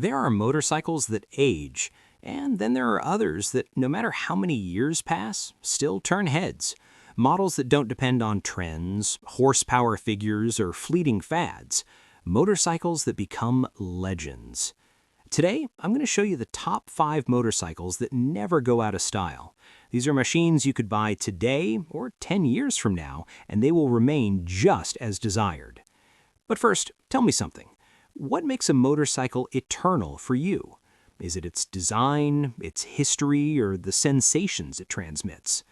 There are motorcycles that age, and then there are others that, no matter how many years pass, still turn heads. Models that don't depend on trends, horsepower figures, or fleeting fads. Motorcycles that become legends. Today, I'm going to show you the top 5 motorcycles that never go out of style. These are machines you could buy today or 10 years from now, and they will remain just as desired. But first, tell me something. What makes a motorcycle eternal for you? Is it its design, its history, or the sensations it transmits?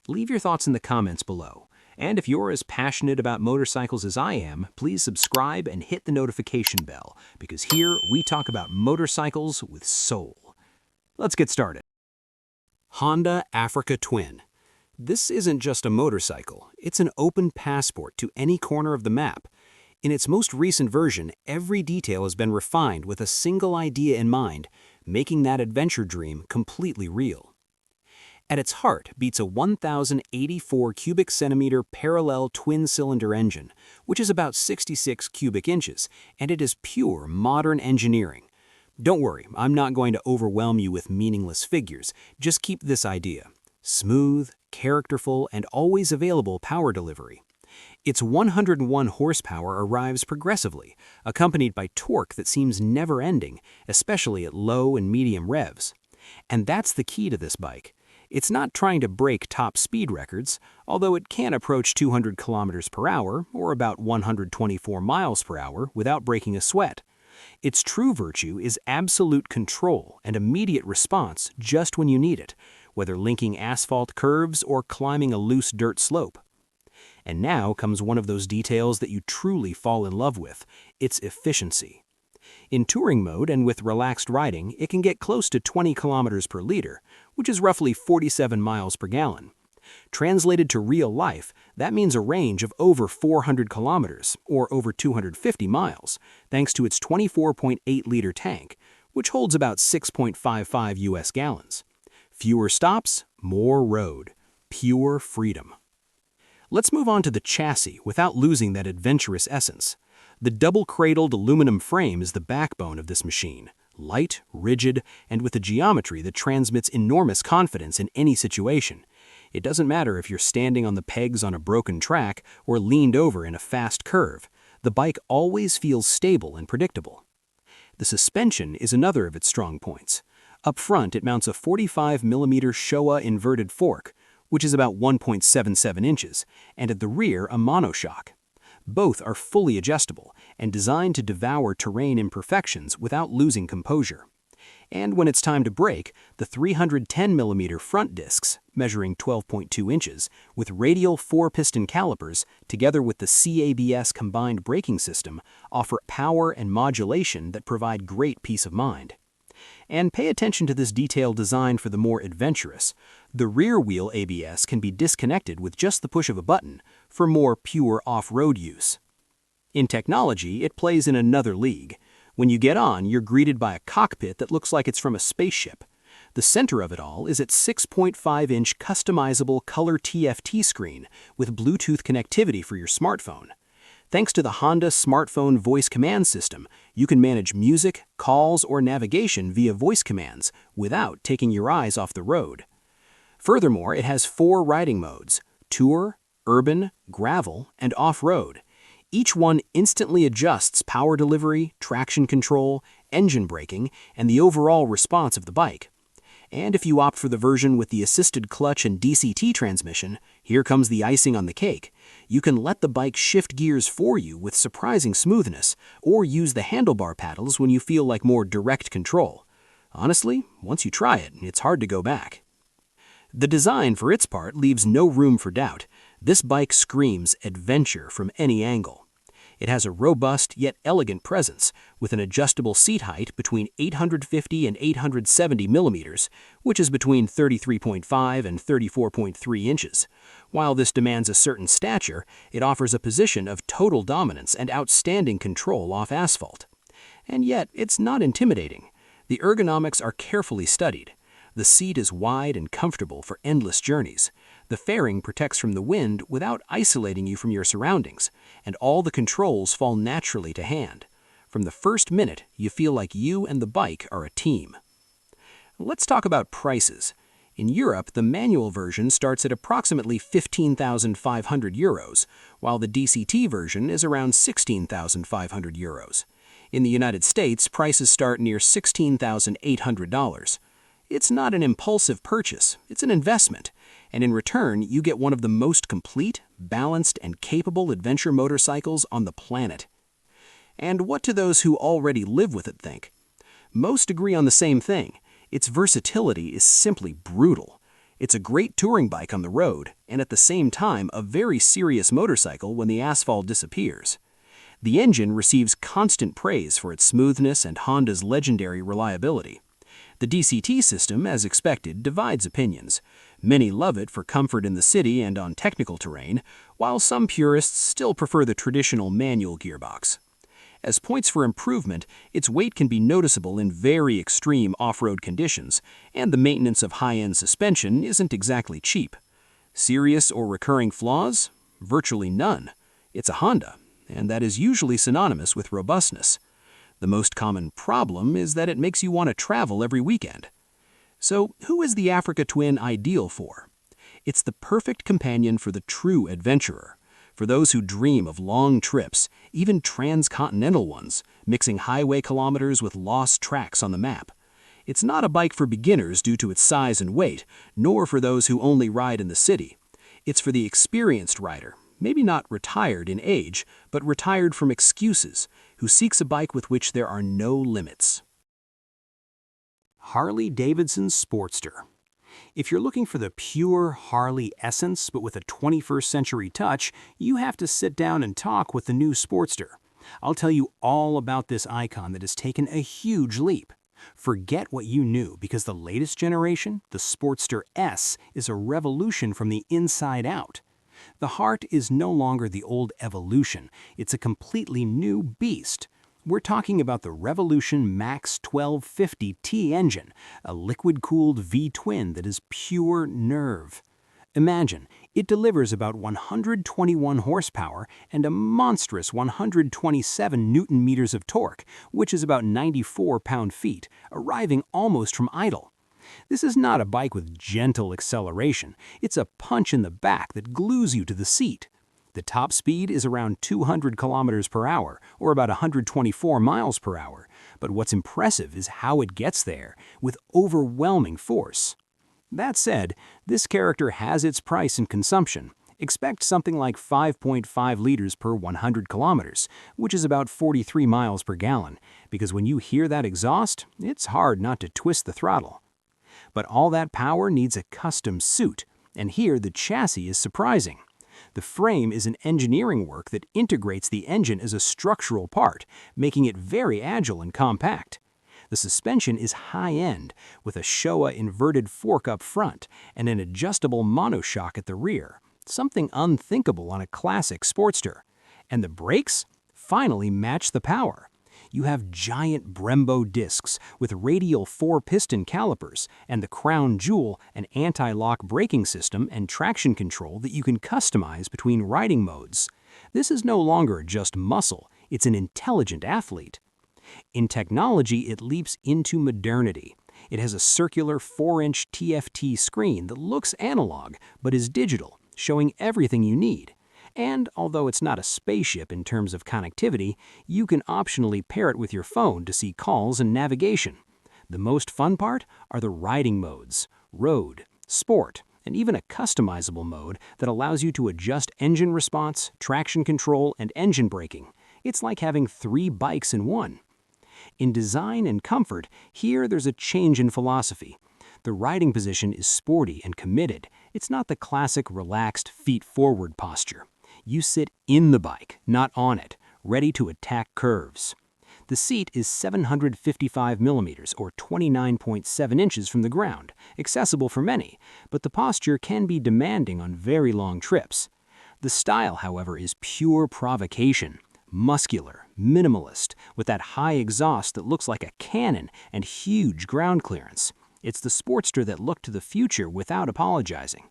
Leave your thoughts in the comments below. And if you're as passionate about motorcycles as I am, please subscribe and hit the notification bell, because here we talk about motorcycles with soul. Let's get started. Honda Africa Twin. This isn't just a motorcycle, it's an open passport to any corner of the map. In its most recent version, every detail has been refined with a single idea in mind, making that adventure dream completely real. At its heart beats a 1,084 cubic centimeter parallel twin-cylinder engine, which is about 66 cubic inches, and it is pure modern engineering. Don't worry, I'm not going to overwhelm you with meaningless figures, just keep this idea. Smooth, characterful, and always available power delivery. Its 101 horsepower arrives progressively, accompanied by torque that seems never-ending, especially at low and medium revs. And that's the key to this bike. It's not trying to break top speed records, although it can approach 200 kilometers per hour or about 124 miles per hour without breaking a sweat. Its true virtue is absolute control and immediate response just when you need it, whether linking asphalt curves or climbing a loose dirt slope. And now comes one of those details that you truly fall in love with, its efficiency. In touring mode and with relaxed riding, it can get close to 20 kilometers per liter, which is roughly 47 miles per gallon. Translated to real life, that means a range of over 400 kilometers, or over 250 miles, thanks to its 24.8-liter tank, which holds about 6.55 US gallons. Fewer stops, more road. Pure freedom. Let's move on to the chassis without losing that adventurous essence. The double-cradled aluminum frame is the backbone of this machine, light, rigid, and with a geometry that transmits enormous confidence in any situation. It doesn't matter if you're standing on the pegs on a broken track or leaned over in a fast curve, the bike always feels stable and predictable. The suspension is another of its strong points. Up front, it mounts a 45mm Showa inverted fork, which is about 1.77 inches, and at the rear a monoshock. Both are fully adjustable and designed to devour terrain imperfections without losing composure. And when it's time to brake, the 310mm front discs, measuring 12.2 inches, with radial 4-piston calipers, together with the CABS combined braking system, offer power and modulation that provide great peace of mind. And pay attention to this detailed design for the more adventurous. The rear wheel ABS can be disconnected with just the push of a button for more pure off-road use. In technology, it plays in another league. When you get on, you're greeted by a cockpit that looks like it's from a spaceship. The center of it all is its 6.5-inch customizable color TFT screen with Bluetooth connectivity for your smartphone. Thanks to the Honda smartphone voice command system, you can manage music, calls, or navigation via voice commands without taking your eyes off the road. Furthermore, it has 4 riding modes: Tour, Urban, Gravel, and Off-Road. Each one instantly adjusts power delivery, traction control, engine braking, and the overall response of the bike. And if you opt for the version with the assisted clutch and DCT transmission, here comes the icing on the cake. You can let the bike shift gears for you with surprising smoothness, or use the handlebar paddles when you feel like more direct control. Honestly, once you try it, it's hard to go back. The design, for its part, leaves no room for doubt. This bike screams adventure from any angle. It has a robust yet elegant presence, with an adjustable seat height between 850 and 870 millimeters, which is between 33.5 and 34.3 inches. While this demands a certain stature, it offers a position of total dominance and outstanding control off asphalt. And yet, it's not intimidating. The ergonomics are carefully studied. The seat is wide and comfortable for endless journeys. The fairing protects from the wind without isolating you from your surroundings, and all the controls fall naturally to hand. From the first minute, you feel like you and the bike are a team. Let's talk about prices. In Europe, the manual version starts at approximately 15,500 euros, while the DCT version is around 16,500 euros. In the United States, prices start near $16,800. It's not an impulsive purchase, it's an investment, and in return, you get one of the most complete, balanced, and capable adventure motorcycles on the planet. And what do those who already live with it think? Most agree on the same thing. Its versatility is simply brutal. It's a great touring bike on the road, and at the same time a very serious motorcycle when the asphalt disappears. The engine receives constant praise for its smoothness and Honda's legendary reliability. The DCT system, as expected, divides opinions. Many love it for comfort in the city and on technical terrain, while some purists still prefer the traditional manual gearbox. As points for improvement, its weight can be noticeable in very extreme off-road conditions, and the maintenance of high-end suspension isn't exactly cheap. Serious or recurring flaws? Virtually none. It's a Honda, and that is usually synonymous with robustness. The most common problem is that it makes you want to travel every weekend. So, who is the Africa Twin ideal for? It's the perfect companion for the true adventurer. For those who dream of long trips, even transcontinental ones, mixing highway kilometers with lost tracks on the map. It's not a bike for beginners due to its size and weight, nor for those who only ride in the city. It's for the experienced rider, maybe not retired in age, but retired from excuses, who seeks a bike with which there are no limits. Harley-Davidson Sportster. If you're looking for the pure Harley essence but with a 21st century touch, you have to sit down and talk with the new Sportster. I'll tell you all about this icon that has taken a huge leap. Forget what you knew, because the latest generation, the Sportster S, is a revolution from the inside out. The heart is no longer the old Evolution, it's a completely new beast. We're talking about the Revolution Max 1250T engine, a liquid-cooled V-twin that is pure nerve. Imagine, it delivers about 121 horsepower and a monstrous 127 newton-meters of torque, which is about 94 pound-feet, arriving almost from idle. This is not a bike with gentle acceleration, it's a punch in the back that glues you to the seat. The top speed is around 200 kilometers per hour, or about 124 miles per hour, but what's impressive is how it gets there, with overwhelming force. That said, this character has its price in consumption. Expect something like 5.5 liters per 100 kilometers, which is about 43 miles per gallon, because when you hear that exhaust, it's hard not to twist the throttle. But all that power needs a custom suit, and here the chassis is surprising. The frame is an engineering work that integrates the engine as a structural part, making it very agile and compact. The suspension is high-end, with a Showa inverted fork up front and an adjustable monoshock at the rear, something unthinkable on a classic Sportster. And the brakes finally match the power. You have giant Brembo discs with radial 4-piston calipers and the crown jewel, an anti-lock braking system and traction control that you can customize between riding modes. This is no longer just muscle, it's an intelligent athlete. In technology, it leaps into modernity. It has a circular 4-inch TFT screen that looks analog but is digital, showing everything you need. And although it's not a spaceship in terms of connectivity, you can optionally pair it with your phone to see calls and navigation. The most fun part are the riding modes: road, sport, and even a customizable mode that allows you to adjust engine response, traction control, and engine braking. It's like having 3 bikes in one. In design and comfort, here there's a change in philosophy. The riding position is sporty and committed. It's not the classic relaxed feet-forward posture. You sit in the bike, not on it, ready to attack curves. The seat is 755 millimeters or 29.7 inches from the ground, accessible for many, but the posture can be demanding on very long trips. The style, however, is pure provocation. Muscular, minimalist, with that high exhaust that looks like a cannon and huge ground clearance. It's the Sportster that looked to the future without apologizing.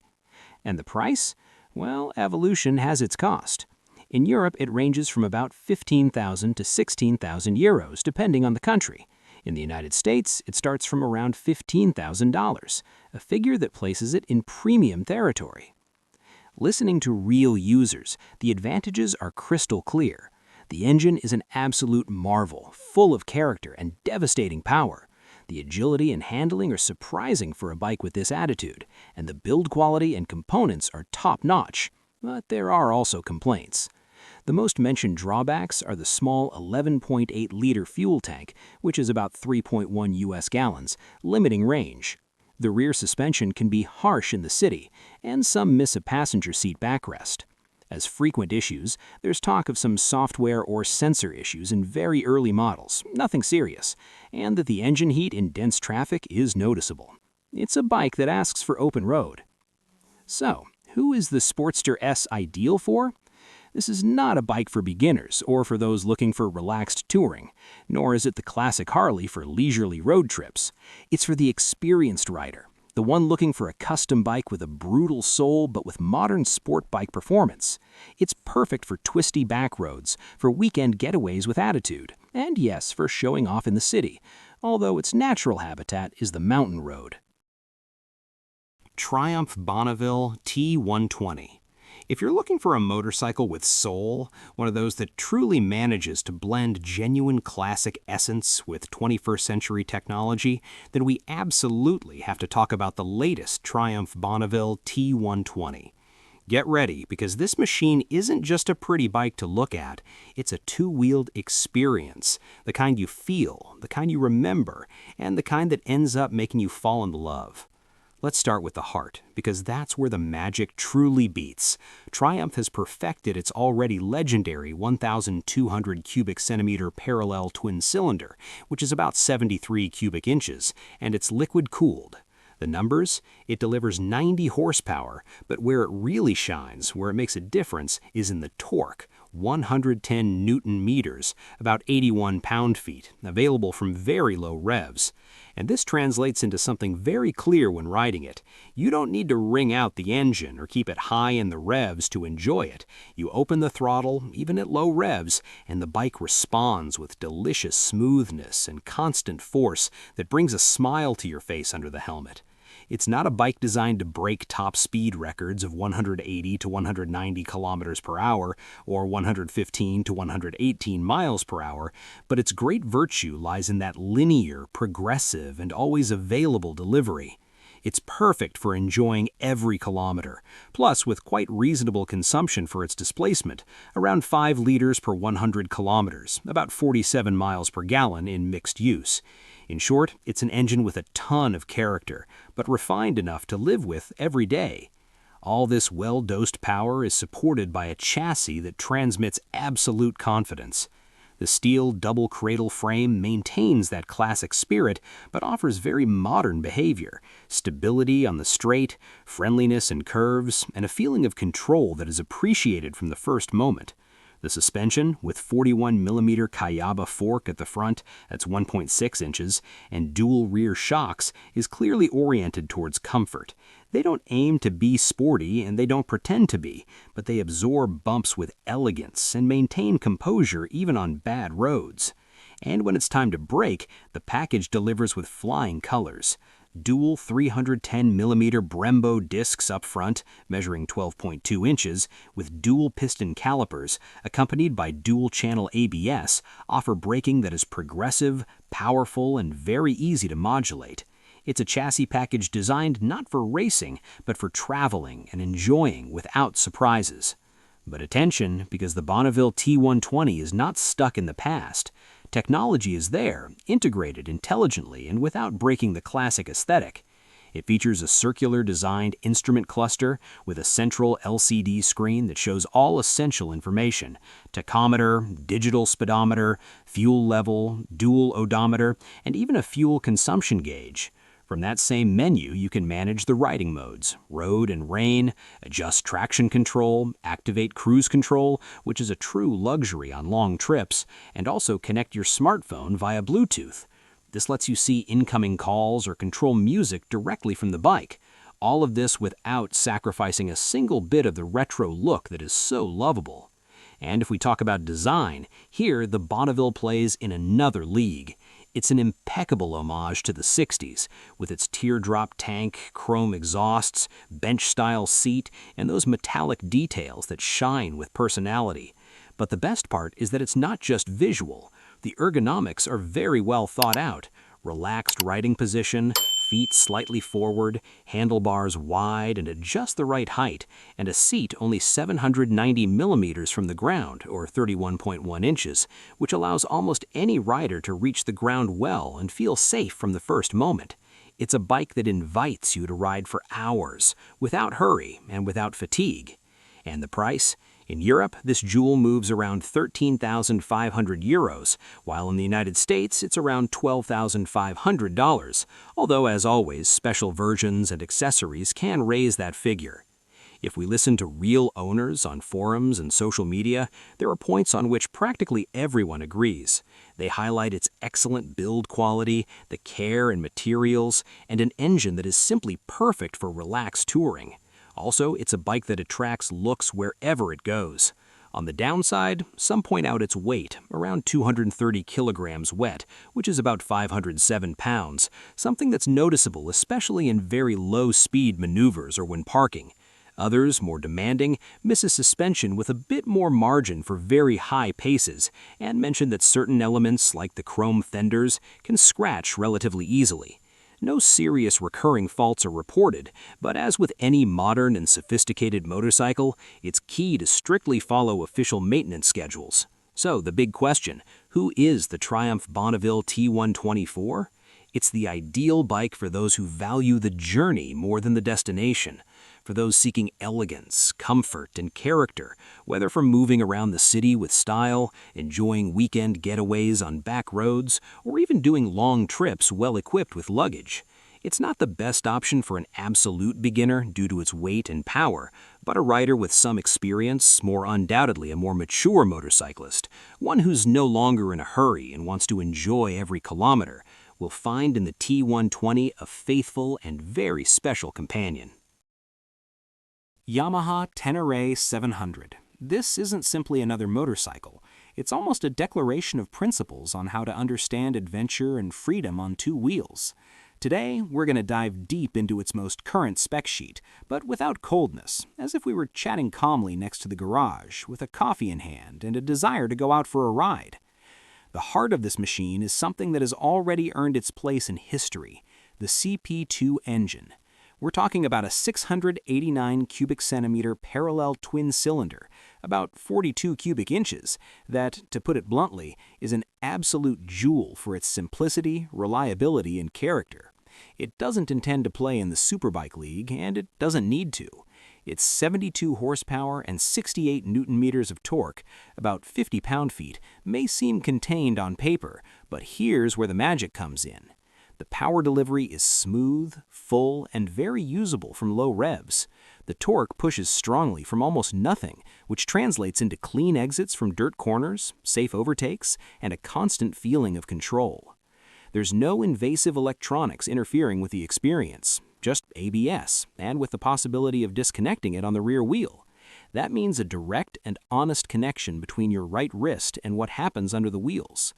And the price? Well, evolution has its cost. In Europe, it ranges from about 15,000 to 16,000 euros, depending on the country. In the United States, it starts from around $15,000, a figure that places it in premium territory. Listening to real users, the advantages are crystal clear. The engine is an absolute marvel, full of character and devastating power. The agility and handling are surprising for a bike with this attitude, and the build quality and components are top-notch. But there are also complaints. The most mentioned drawbacks are the small 11.8-liter fuel tank, which is about 3.1 US gallons, limiting range. The rear suspension can be harsh in the city, and some miss a passenger seat backrest. As frequent issues, there's talk of some software or sensor issues in very early models, nothing serious, and that the engine heat in dense traffic is noticeable. It's a bike that asks for open road. So, who is the Sportster S ideal for? This is not a bike for beginners or for those looking for relaxed touring, nor is it the classic Harley for leisurely road trips. It's for the experienced rider, the one looking for a custom bike with a brutal soul but with modern sport bike performance. It's perfect for twisty back roads, for weekend getaways with attitude, and yes, for showing off in the city, although its natural habitat is the mountain road. Triumph Bonneville T120. If you're looking for a motorcycle with soul, one of those that truly manages to blend genuine classic essence with 21st century technology, then we absolutely have to talk about the latest Triumph Bonneville T120. Get ready, because this machine isn't just a pretty bike to look at, it's a two-wheeled experience, the kind you feel, the kind you remember, and the kind that ends up making you fall in love. Let's start with the heart, because that's where the magic truly beats. Triumph has perfected its already legendary 1,200 cubic centimeter parallel twin cylinder, which is about 73 cubic inches, and it's liquid cooled. The numbers? It delivers 90 horsepower, but where it really shines, where it makes a difference, is in the torque. 110 Newton meters, about 81 pound-feet, available from very low revs. And this translates into something very clear when riding it. You don't need to wring out the engine or keep it high in the revs to enjoy it. You open the throttle, even at low revs, and the bike responds with delicious smoothness and constant force that brings a smile to your face under the helmet. It's not a bike designed to break top speed records of 180 to 190 kilometers per hour or 115 to 118 miles per hour, but its great virtue lies in that linear, progressive, and always available delivery. It's perfect for enjoying every kilometer, plus with quite reasonable consumption for its displacement, around 5 liters per 100 kilometers, about 47 miles per gallon in mixed use. In short, it's an engine with a ton of character, but refined enough to live with every day. All this well-dosed power is supported by a chassis that transmits absolute confidence. The steel double cradle frame maintains that classic spirit, but offers very modern behavior, stability on the straight, friendliness in curves, and a feeling of control that is appreciated from the first moment. The suspension, with 41mm Kayaba fork at the front, that's 1.6 inches, and dual rear shocks, is clearly oriented towards comfort. They don't aim to be sporty, and they don't pretend to be, but they absorb bumps with elegance and maintain composure even on bad roads. And when it's time to brake, the package delivers with flying colors. Dual 310mm Brembo discs up front, measuring 12.2 inches, with dual piston calipers, accompanied by dual-channel ABS, offer braking that is progressive, powerful, and very easy to modulate. It's a chassis package designed not for racing, but for traveling and enjoying without surprises. But attention, because the Bonneville T120 is not stuck in the past. Technology is there, integrated intelligently and without breaking the classic aesthetic. It features a circular-designed instrument cluster with a central LCD screen that shows all essential information: tachometer, digital speedometer, fuel level, dual odometer, and even a fuel consumption gauge. From that same menu, you can manage the riding modes, road and rain, adjust traction control, activate cruise control, which is a true luxury on long trips, and also connect your smartphone via Bluetooth. This lets you see incoming calls or control music directly from the bike. All of this without sacrificing a single bit of the retro look that is so lovable. And if we talk about design, here the Bonneville plays in another league. It's an impeccable homage to the 60s, with its teardrop tank, chrome exhausts, bench-style seat, and those metallic details that shine with personality. But the best part is that it's not just visual. The ergonomics are very well thought out. Relaxed riding position, feet slightly forward, handlebars wide and at just the right height, and a seat only 790 millimeters from the ground, or 31.1 inches, which allows almost any rider to reach the ground well and feel safe from the first moment. It's a bike that invites you to ride for hours, without hurry and without fatigue. And the price? In Europe, this jewel moves around 13,500 euros, while in the United States it's around $12,500, although as always, special versions and accessories can raise that figure. If we listen to real owners on forums and social media, there are points on which practically everyone agrees. They highlight its excellent build quality, the care and materials, and an engine that is simply perfect for relaxed touring. Also, it's a bike that attracts looks wherever it goes. On the downside, some point out its weight, around 230 kilograms wet, which is about 507 pounds, something that's noticeable especially in very low-speed maneuvers or when parking. Others, more demanding, miss a suspension with a bit more margin for very high paces, and mention that certain elements, like the chrome fenders, can scratch relatively easily. No serious recurring faults are reported, but as with any modern and sophisticated motorcycle, it's key to strictly follow official maintenance schedules. So the big question, who is the Triumph Bonneville T124? It's the ideal bike for those who value the journey more than the destination, for those seeking elegance, comfort, and character, whether from moving around the city with style, enjoying weekend getaways on back roads, or even doing long trips well equipped with luggage. It's not the best option for an absolute beginner due to its weight and power, but a rider with some experience, more undoubtedly a more mature motorcyclist, one who's no longer in a hurry and wants to enjoy every kilometer, will find in the T120 a faithful and very special companion. Yamaha Tenere 700. This isn't simply another motorcycle. It's almost a declaration of principles on how to understand adventure and freedom on two wheels. Today, we're going to dive deep into its most current spec sheet, but without coldness, as if we were chatting calmly next to the garage, with a coffee in hand and a desire to go out for a ride. The heart of this machine is something that has already earned its place in history, the CP2 engine. We're talking about a 689 cubic centimeter parallel twin cylinder, about 42 cubic inches, that, to put it bluntly, is an absolute jewel for its simplicity, reliability, and character. It doesn't intend to play in the Superbike League, and it doesn't need to. Its 72 horsepower and 68 newton-meters of torque, about 50 pound-feet, may seem contained on paper, but here's where the magic comes in. The power delivery is smooth, full, and very usable from low revs. The torque pushes strongly from almost nothing, which translates into clean exits from dirt corners, safe overtakes, and a constant feeling of control. There's no invasive electronics interfering with the experience, just ABS, and with the possibility of disconnecting it on the rear wheel. That means a direct and honest connection between your right wrist and what happens under the wheels.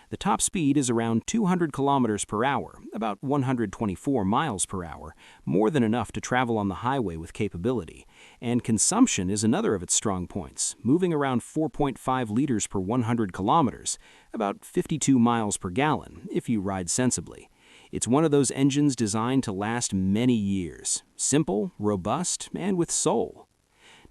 The top speed is around 200 kilometers per hour, about 124 miles per hour, more than enough to travel on the highway with capability. And consumption is another of its strong points, moving around 4.5 liters per 100 kilometers, about 52 miles per gallon, if you ride sensibly. It's one of those engines designed to last many years, simple, robust, and with soul.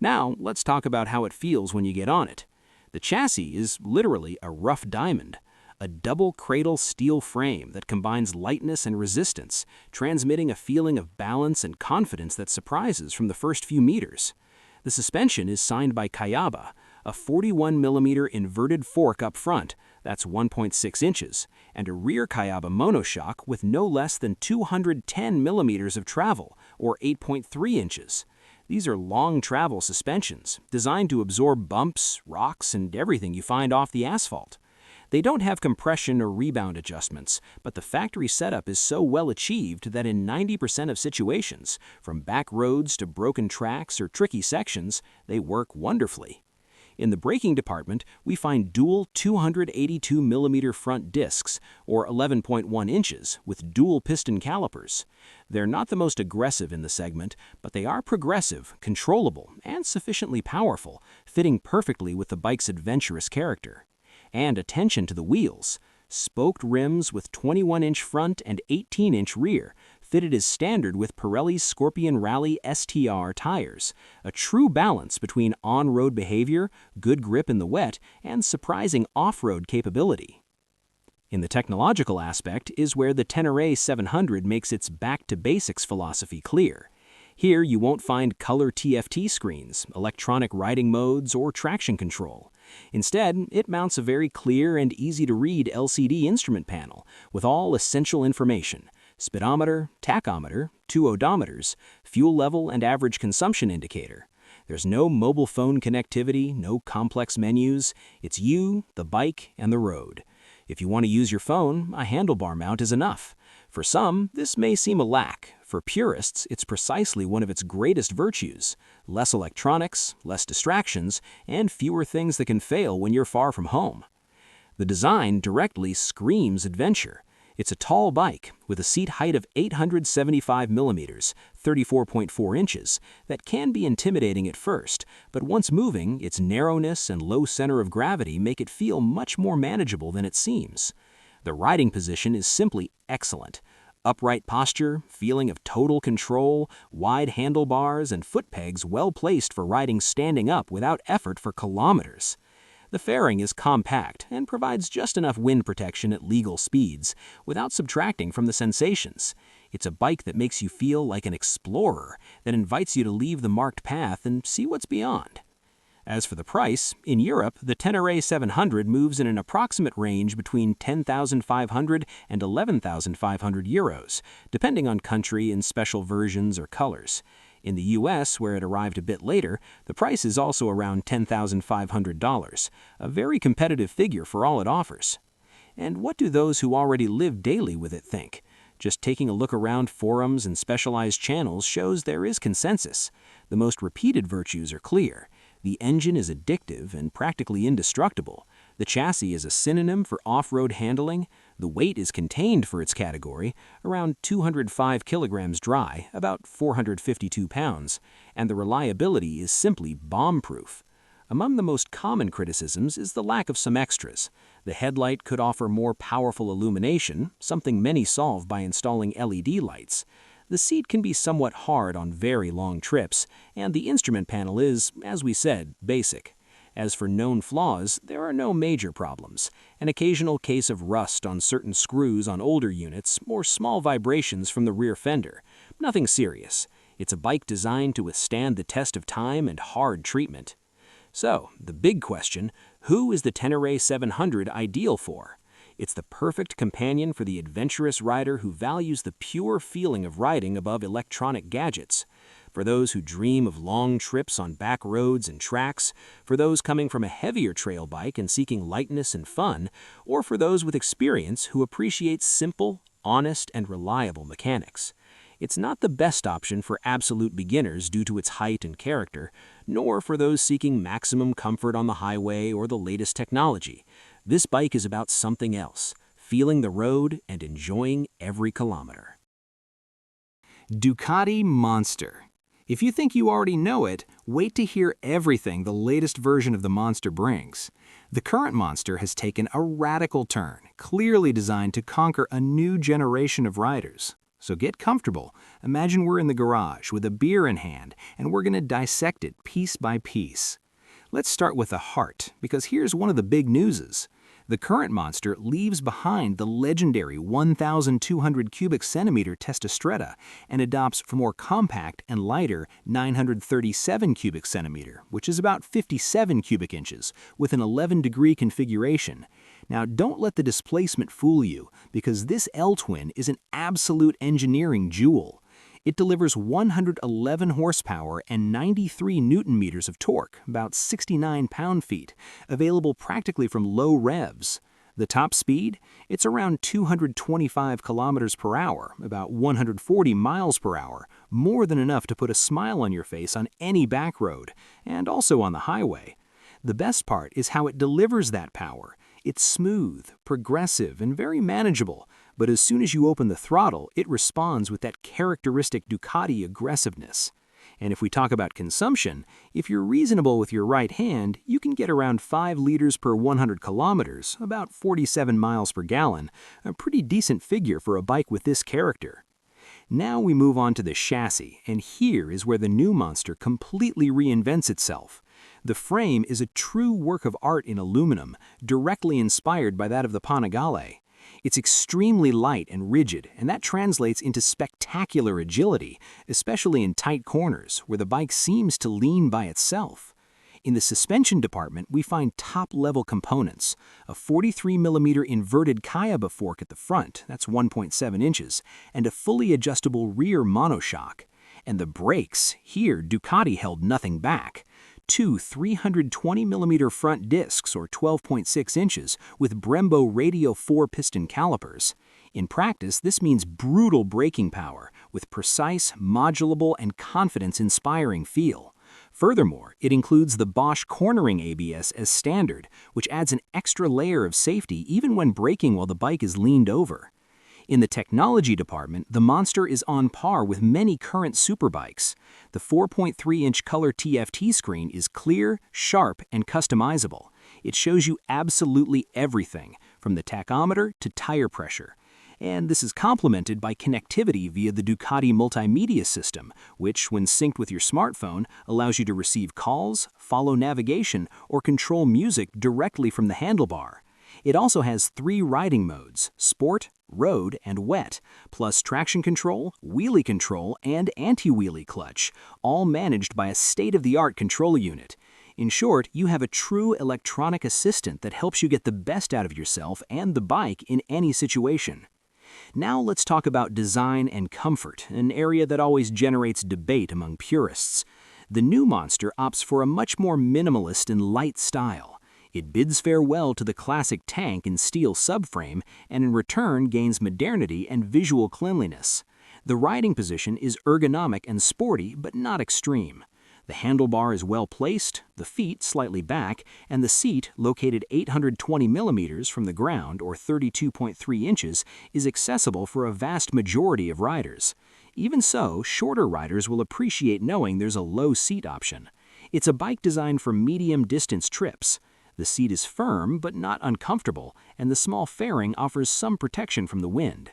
Now, let's talk about how it feels when you get on it. The chassis is literally a rough diamond. A double cradle steel frame that combines lightness and resistance, transmitting a feeling of balance and confidence that surprises from the first few meters. The suspension is signed by Kayaba, a 41mm inverted fork up front, that's 1.6 inches, and a rear Kayaba monoshock with no less than 210mm of travel, or 8.3 inches. These are long travel suspensions, designed to absorb bumps, rocks, and everything you find off the asphalt. They don't have compression or rebound adjustments, but the factory setup is so well achieved that in 90% of situations, from back roads to broken tracks or tricky sections, they work wonderfully. In the braking department, we find dual 282mm front discs, or 11.1 inches, with dual piston calipers. They're not the most aggressive in the segment, but they are progressive, controllable, and sufficiently powerful, fitting perfectly with the bike's adventurous character. And attention to the wheels. Spoked rims with 21-inch front and 18-inch rear, fitted as standard with Pirelli's Scorpion Rally STR tires, a true balance between on-road behavior, good grip in the wet, and surprising off-road capability. In the technological aspect is where the Tenere 700 makes its back-to-basics philosophy clear. Here you won't find color TFT screens, electronic riding modes, or traction control. Instead, it mounts a very clear and easy-to-read LCD instrument panel with all essential information: speedometer, tachometer, 2 odometers, fuel level and average consumption indicator. There's no mobile phone connectivity, no complex menus. It's you, the bike, and the road. If you want to use your phone, a handlebar mount is enough. For some, this may seem a lack. For purists, it's precisely one of its greatest virtues: less electronics, less distractions, and fewer things that can fail when you're far from home. The design directly screams adventure. It's a tall bike with a seat height of 875 millimeters, 34.4 inches, that can be intimidating at first, but once moving, its narrowness and low center of gravity make it feel much more manageable than it seems. The riding position is simply excellent. Upright posture, feeling of total control, wide handlebars, and foot pegs well placed for riding standing up without effort for kilometers. The fairing is compact and provides just enough wind protection at legal speeds without subtracting from the sensations. It's a bike that makes you feel like an explorer, that invites you to leave the marked path and see what's beyond. As for the price, in Europe, the Tenere 700 moves in an approximate range between 10,500 and 11,500 euros, depending on country and special versions or colors. In the US, where it arrived a bit later, the price is also around $10,500, a very competitive figure for all it offers. And what do those who already live daily with it think? Just taking a look around forums and specialized channels shows there is consensus. The most repeated virtues are clear. The engine is addictive and practically indestructible. The chassis is a synonym for off-road handling. The weight is contained for its category, around 205 kilograms dry, about 452 pounds, and the reliability is simply bomb-proof. Among the most common criticisms is the lack of some extras. The headlight could offer more powerful illumination, something many solve by installing LED lights. The seat can be somewhat hard on very long trips, and the instrument panel is, as we said, basic. As for known flaws, there are no major problems. An occasional case of rust on certain screws on older units, or small vibrations from the rear fender. Nothing serious. It's a bike designed to withstand the test of time and hard treatment. So, the big question: who is the Tenere 700 ideal for? It's the perfect companion for the adventurous rider who values the pure feeling of riding above electronic gadgets. For those who dream of long trips on back roads and tracks, for those coming from a heavier trail bike and seeking lightness and fun, or for those with experience who appreciate simple, honest, and reliable mechanics. It's not the best option for absolute beginners due to its height and character, nor for those seeking maximum comfort on the highway or the latest technology. This bike is about something else, feeling the road and enjoying every kilometer. Ducati Monster. If you think you already know it, wait to hear everything the latest version of the Monster brings. The current Monster has taken a radical turn, clearly designed to conquer a new generation of riders. So get comfortable. Imagine we're in the garage with a beer in hand, and we're going to dissect it piece by piece. Let's start with the heart, because here's one of the big newses. The current Monster leaves behind the legendary 1,200 cubic centimeter Testostretta and adopts a more compact and lighter 937 cubic centimeter, which is about 57 cubic inches, with an 11-degree configuration. Now, don't let the displacement fool you, because this L-twin is an absolute engineering jewel. It delivers 111 horsepower and 93 newton-meters of torque, about 69 pound-feet, available practically from low revs. The top speed? It's around 225 kilometers per hour, about 140 miles per hour, more than enough to put a smile on your face on any back road, and also on the highway. The best part is how it delivers that power. It's smooth, progressive, and very manageable, but as soon as you open the throttle, it responds with that characteristic Ducati aggressiveness. And if we talk about consumption, if you're reasonable with your right hand, you can get around 5 liters per 100 kilometers, about 47 miles per gallon, a pretty decent figure for a bike with this character. Now we move on to the chassis, and here is where the new Monster completely reinvents itself. The frame is a true work of art in aluminum, directly inspired by that of the Panigale. It's extremely light and rigid, and that translates into spectacular agility, especially in tight corners, where the bike seems to lean by itself. In the suspension department, we find top-level components, a 43mm inverted Kayaba fork at the front, that's 1.7 inches, and a fully adjustable rear monoshock. And the brakes, here Ducati held nothing back. 2 320mm front discs, or 12.6 inches, with Brembo radial 4-piston calipers. In practice, this means brutal braking power, with precise, modulable, and confidence-inspiring feel. Furthermore, it includes the Bosch cornering ABS as standard, which adds an extra layer of safety even when braking while the bike is leaned over. In the technology department, the Monster is on par with many current superbikes. The 4.3-inch color TFT screen is clear, sharp, and customizable. It shows you absolutely everything, from the tachometer to tire pressure. And this is complemented by connectivity via the Ducati multimedia system, which, when synced with your smartphone, allows you to receive calls, follow navigation, or control music directly from the handlebar. It also has 3 riding modes: Sport, Road, and Wet, plus traction control, wheelie control, and anti-wheelie clutch, all managed by a state-of-the-art control unit. In short, you have a true electronic assistant that helps you get the best out of yourself and the bike in any situation. Now let's talk about design and comfort, an area that always generates debate among purists. The new Monster opts for a much more minimalist and light style. It bids farewell to the classic tank and steel subframe, and in return gains modernity and visual cleanliness. The riding position is ergonomic and sporty, but not extreme. The handlebar is well placed, the feet slightly back, and the seat, located 820 millimeters from the ground, or 32.3 inches, is accessible for a vast majority of riders. Even so, shorter riders will appreciate knowing there's a low seat option. It's a bike designed for medium-distance trips. The seat is firm but not uncomfortable, and the small fairing offers some protection from the wind.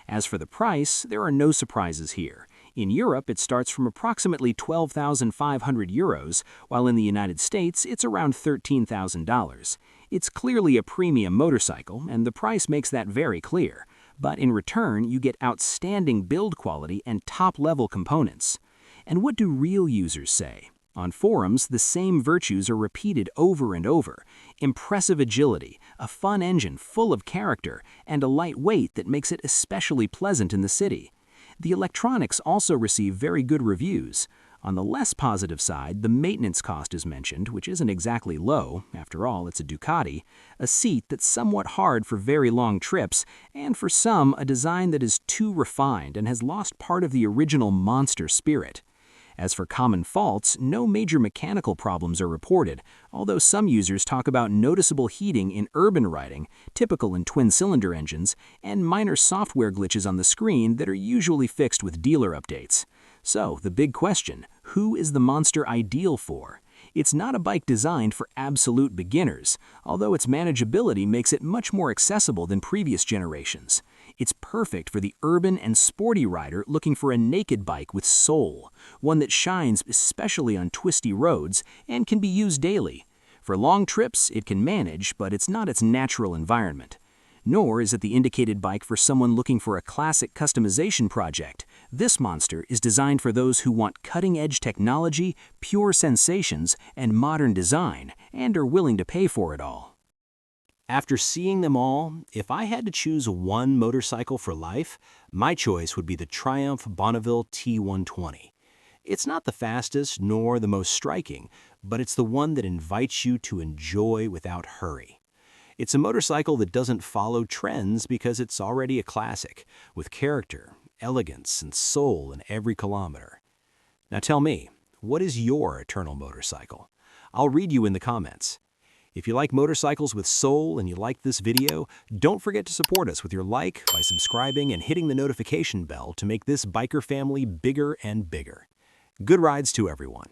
As for the price, there are no surprises here. In Europe, it starts from approximately 12,500 euros, while in the United States, it's around $13,000. It's clearly a premium motorcycle, and the price makes that very clear. But in return, you get outstanding build quality and top-level components. And what do real users say? On forums, the same virtues are repeated over and over: impressive agility, a fun engine full of character, and a light weight that makes it especially pleasant in the city. The electronics also receive very good reviews. On the less positive side, the maintenance cost is mentioned, which isn't exactly low. After all, it's a Ducati, a seat that's somewhat hard for very long trips, and for some, a design that is too refined and has lost part of the original Monster spirit. As for common faults, no major mechanical problems are reported, although some users talk about noticeable heating in urban riding, typical in twin-cylinder engines, and minor software glitches on the screen that are usually fixed with dealer updates. So, the big question: who is the Monster ideal for? It's not a bike designed for absolute beginners, although its manageability makes it much more accessible than previous generations. It's perfect for the urban and sporty rider looking for a naked bike with soul, one that shines especially on twisty roads and can be used daily. For long trips, it can manage, but it's not its natural environment. Nor is it the indicated bike for someone looking for a classic customization project. This Monster is designed for those who want cutting-edge technology, pure sensations, and modern design, and are willing to pay for it all. After seeing them all, if I had to choose one motorcycle for life, my choice would be the Triumph Bonneville T120. It's not the fastest nor the most striking, but it's the one that invites you to enjoy without hurry. It's a motorcycle that doesn't follow trends because it's already a classic, with character, elegance, and soul in every kilometer. Now tell me, what is your eternal motorcycle? I'll read you in the comments. If you like motorcycles with soul and you like this video, don't forget to support us with your like by subscribing and hitting the notification bell to make this biker family bigger and bigger. Good rides to everyone.